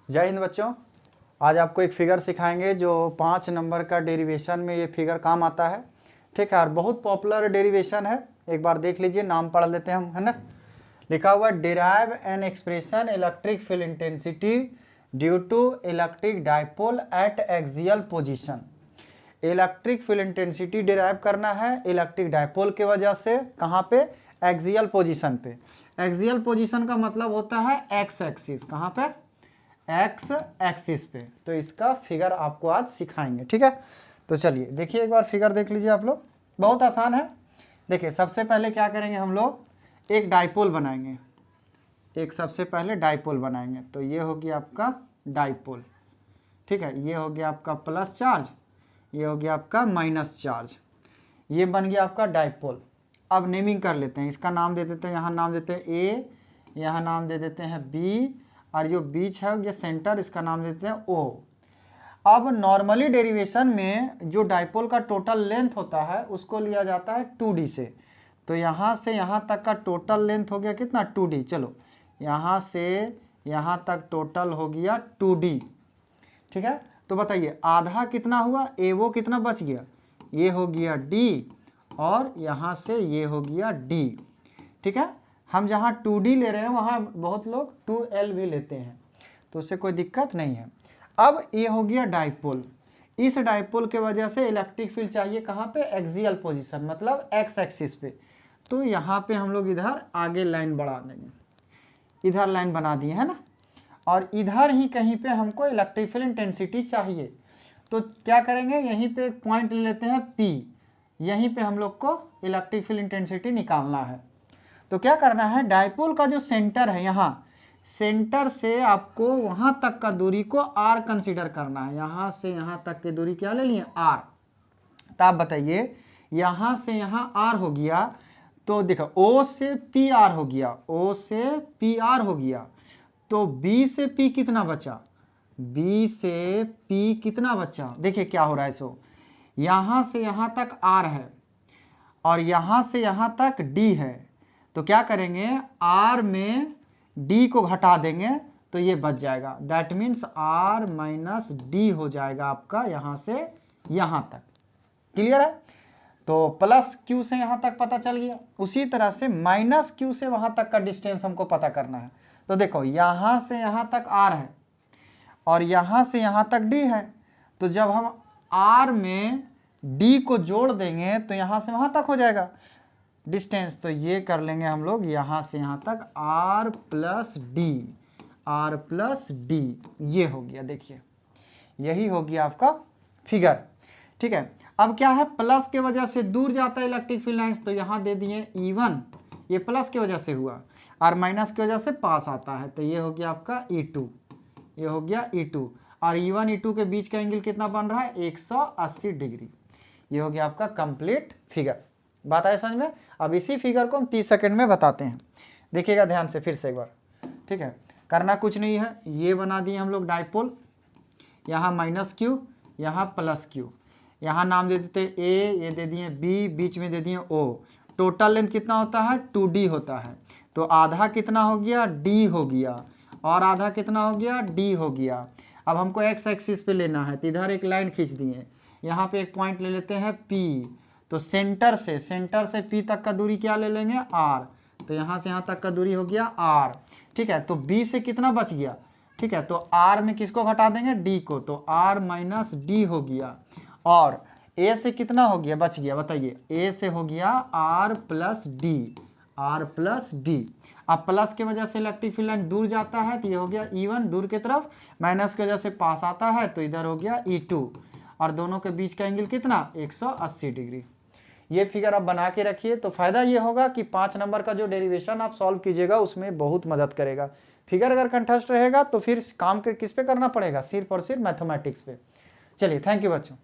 जय हिंद बच्चों, आज आपको एक फिगर सिखाएंगे जो 5 नंबर का डेरिवेशन में ये फिगर काम आता है। ठीक है, और बहुत पॉपुलर डेरिवेशन है। एक बार देख लीजिए, नाम पढ़ लेते हैं हम, है ना। लिखा हुआ derive an expression electric field intensity due to electric dipole at axial position. Electric field intensity derive करना है इलेक्ट्रिक डाइपोल की वजह से। कहाँ पे? एक्सियल पोजीशन पे। एक्सियल पोजीशन का मतलब होता है एक्स एक्सिस। कहाँ पे? एक्स एक्सिस पे। तो इसका फिगर आपको आज सिखाएंगे। ठीक है, तो चलिए देखिए, एक बार फिगर देख लीजिए आप लोग। बहुत आसान है। देखिए, सबसे पहले क्या करेंगे हम लोग, एक डाइपोल बनाएंगे। एक सबसे पहले डाइपोल बनाएंगे। तो ये हो गया आपका डाइपोल। ठीक है, ये हो गया आपका प्लस चार्ज, ये हो गया आपका माइनस चार्ज। ये बन गया आपका डाइपोल। अब नेमिंग कर लेते हैं। इसका नाम दे देते हैं, यहाँ नाम देते हैं ए, यहाँ नाम दे देते हैं बी, और जो बीच है ये सेंटर, इसका नाम देते हैं ओ। अब नॉर्मली डेरिवेशन में जो डाइपोल का टोटल लेंथ होता है उसको लिया जाता है 2D से। तो यहाँ से यहाँ तक का टोटल लेंथ हो गया कितना? 2D। चलो, यहाँ से यहाँ तक टोटल हो गया 2D। ठीक है, तो बताइए आधा कितना हुआ? ए वो कितना बच गया? ये हो गया D, और यहाँ से ये हो गया D। ठीक है, हम जहाँ 2D ले रहे हैं वहाँ बहुत लोग 2L भी लेते हैं, तो उससे कोई दिक्कत नहीं है। अब ये हो गया डाइपोल। इस डाइपोल के वजह से इलेक्ट्रिक फील्ड चाहिए कहाँ पे? एक्सियल पोजीशन, मतलब एक्स एक्सिस पे। तो यहाँ पे हम लोग इधर आगे लाइन बढ़ा देंगे। इधर लाइन बना दिए है ना, और इधर ही कहीं पे हमको इलेक्ट्रिक फील्ड इंटेंसिटी चाहिए। तो क्या करेंगे, यहीं पे एक पॉइंट ले लेते हैं P। यहीं पे हम लोग को इलेक्ट्रिक फील्ड इंटेंसिटी निकालना है। तो क्या करना है, डाइपोल का जो सेंटर है, यहाँ सेंटर से आपको वहां तक का दूरी को r कंसीडर करना है। यहाँ से यहाँ तक की दूरी क्या ले लिए? r। तो आप बताइए, यहाँ से यहाँ r हो गया, तो देखो O से PR हो गया, O से PR हो गया। तो B से P कितना बचा? B से P कितना बचा? देखिए क्या हो रहा है। सो यहाँ से यहाँ तक r है, और यहाँ से यहाँ तक D है। तो क्या करेंगे, R में D को घटा देंगे तो ये बच जाएगा। That means R minus D हो जाएगा आपका यहाँ से यहाँ तक। क्लियर है? तो प्लस Q से यहाँ तक पता चल गया। उसी तरह से माइनस Q से वहाँ तक का डिस्टेंस हमको पता करना है। तो देखो, यहाँ से यहाँ तक R है, और यहाँ से यहाँ तक D है। तो जब हम R में D को जोड़ देंगे तो यहाँ से वहाँ तक हो जाएगा डिस्टेंस। तो ये कर लेंगे हम लोग, यहाँ से यहाँ तक R प्लस डी। ये हो गया। देखिए, यही हो गया आपका फिगर। ठीक है, अब क्या है, प्लस के वजह से दूर जाता है इलेक्ट्रिक फील्ड लाइन्स, तो यहाँ दे दिए E1। ये प्लस की वजह से हुआ, और माइनस की वजह से पास आता है। तो ये हो गया आपका E2। ये हो गया E2, और E1 E2 के बीच का एंगल कितना बन रहा है? 180 डिग्री। ये हो गया आपका कंप्लीट फिगर। बात आए समझ में? अब इसी फिगर को हम 30 सेकंड में बताते हैं। देखिएगा ध्यान से फिर से एक बार। ठीक है, करना कुछ नहीं है। ये बना दिए हम लोग डाइपोल, यहाँ माइनस Q, यहाँ प्लस Q। यहाँ नाम दे देते A, ये दे दिए B, बीच में दे दिए O। टोटल लेंथ कितना होता है? 2D होता है। तो आधा कितना हो गया? D हो गया, और आधा कितना हो गया? D हो गया। अब हमको एक्स एक्सिस पे लेना है, तो इधर एक लाइन खींच दिए। यहाँ पे एक पॉइंट ले लेते हैं P। तो सेंटर से P तक का दूरी क्या ले लेंगे? R। तो यहाँ से यहाँ तक का दूरी हो गया R। ठीक है, तो B से कितना बच गया? ठीक है, तो R में किसको घटा देंगे? D को। तो R माइनस D हो गया। और A से कितना हो गया? बच गया, बताइए। A से हो गया R plus D। R plus D। अब प्लस की वजह से इलेक्ट्रिक फील्ड लाइन दूर जाता है, तो ये हो गया E1 दूर की तरफ। माइनस की वजह से पास आता है, तो इधर हो गया E2। और दोनों के बीच का एंगल कितना? 180 डिग्री। ये फिगर आप बना के रखिए, तो फायदा ये होगा कि 5 नंबर का जो डेरिवेशन आप सॉल्व कीजिएगा उसमें बहुत मदद करेगा। फिगर अगर कंठस्थ रहेगा तो फिर काम किस पे करना पड़ेगा? सिर्फ और सिर्फ मैथमेटिक्स पे। चलिए, थैंक यू बच्चों।